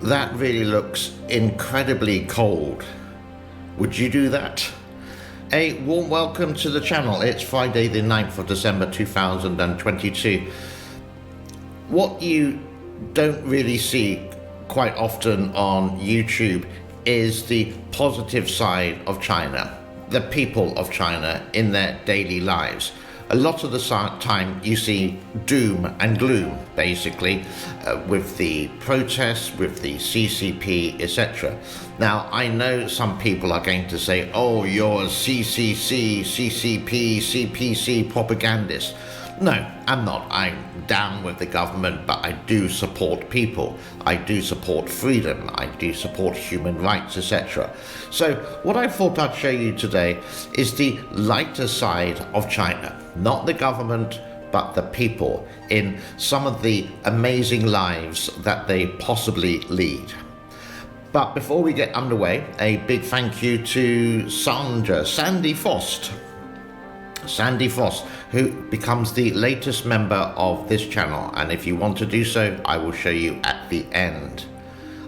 That really looks incredibly cold. Would you do that? A warm welcome to the channel. It's Friday the 9th of December 2022. What you don't really see quite often on YouTube is the positive side of China, the people of China in their daily lives. A lot of the time you see doom and gloom, basically, with the protests, with the CCP, etc. Now, I know some people are going to say, oh, you're a CCP, CPC propagandist. No, I'm not. I'm down with the government, but I do support people. I do support freedom. I do support human rights, etc. So what I thought I'd show you today is the lighter side of China. Not the government, but the people in some of the amazing lives that they possibly lead. But before we get underway, a big thank you to Sandy Frost, who becomes the latest member of this channel. And if you want to do so, I will show you at the end.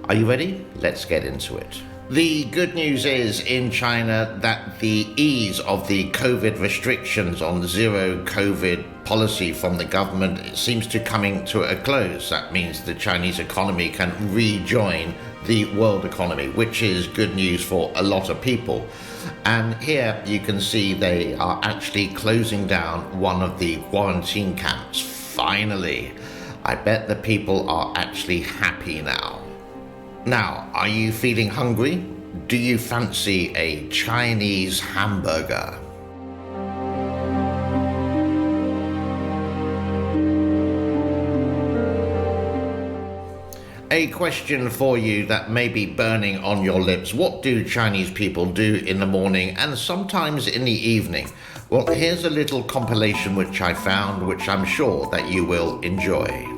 Are you ready? Let's get into it. The good news is in China that the ease of the COVID restrictions on zero COVID policy from the government seems to coming to a close. That means the Chinese economy can rejoin the world economy, which is good news for a lot of people. And here you can see they are actually closing down one of the quarantine camps. Finally, I bet the people are actually happy now. Now, are you feeling hungry? Do you fancy a Chinese hamburger? A question for you that may be burning on your lips. What do Chinese people do in the morning and sometimes in the evening? Well, here's a little compilation which I found, which I'm sure that you will enjoy.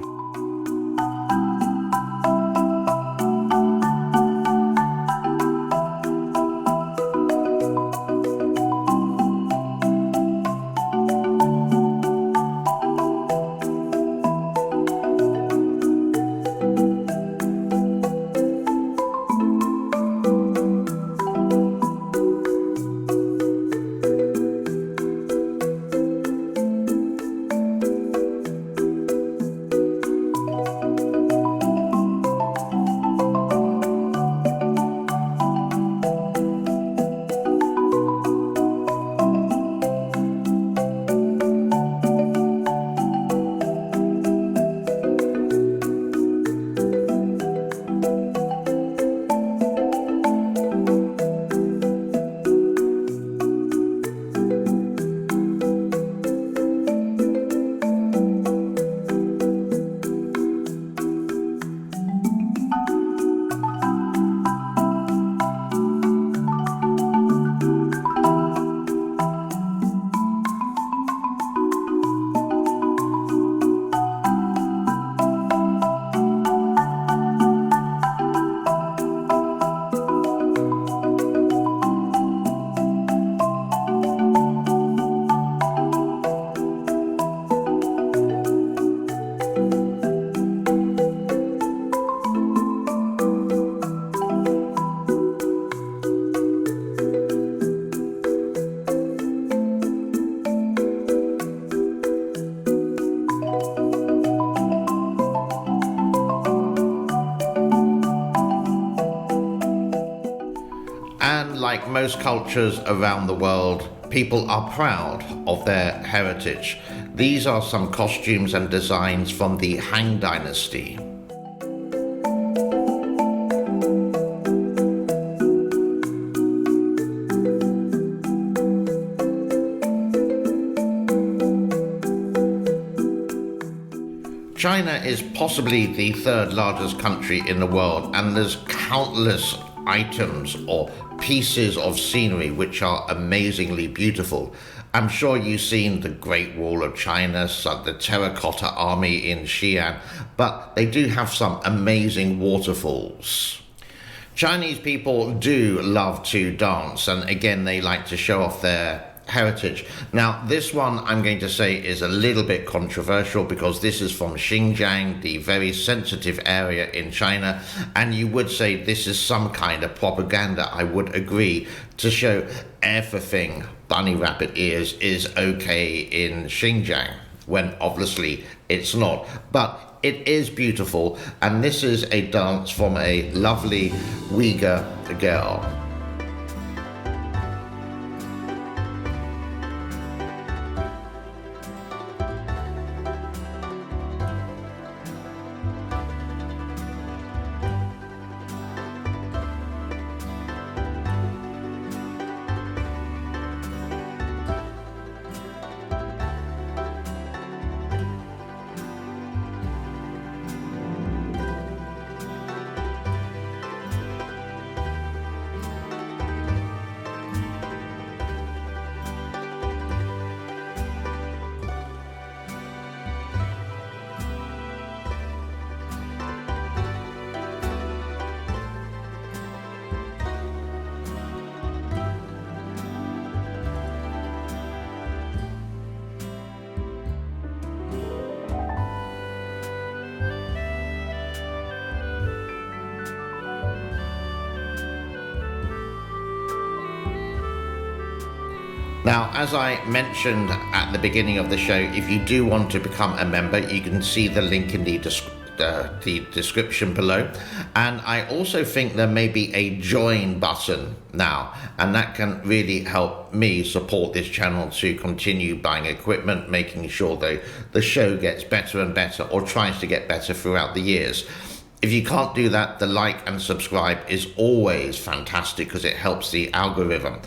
And like most cultures around the world, people are proud of their heritage. These are some costumes and designs from the Han Dynasty. China is possibly the third largest country in the world, and there's countless items or pieces of scenery which are amazingly beautiful. I'm sure you've seen the Great Wall of China, the Terracotta Army in Xi'an, but they do have some amazing waterfalls. Chinese people do love to dance, and again they like to show off their heritage. Now, this one I'm going to say is a little bit controversial because this is from Xinjiang, the very sensitive area in China, and you would say this is some kind of propaganda. I would agree, to show everything bunny rabbit ears is okay in Xinjiang, when obviously it's not. But it is beautiful, and this is a dance from a lovely Uyghur girl. Now, as I mentioned at the beginning of the show, if you do want to become a member, you can see the link in the description below. And I also think there may be a join button now, and that can really help me support this channel to continue buying equipment, making sure the show gets better and better, or tries to get better throughout the years. If you can't do that, the like and subscribe is always fantastic because it helps the algorithm.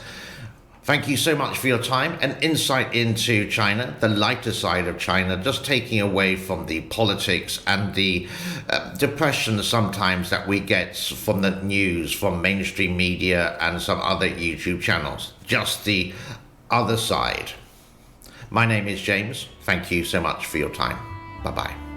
Thank you so much for your time and insight into China, the lighter side of China, just taking away from the politics and the depression sometimes that we get from the news, from mainstream media and some other YouTube channels. Just the other side. My name is James. Thank you so much for your time. Bye-bye.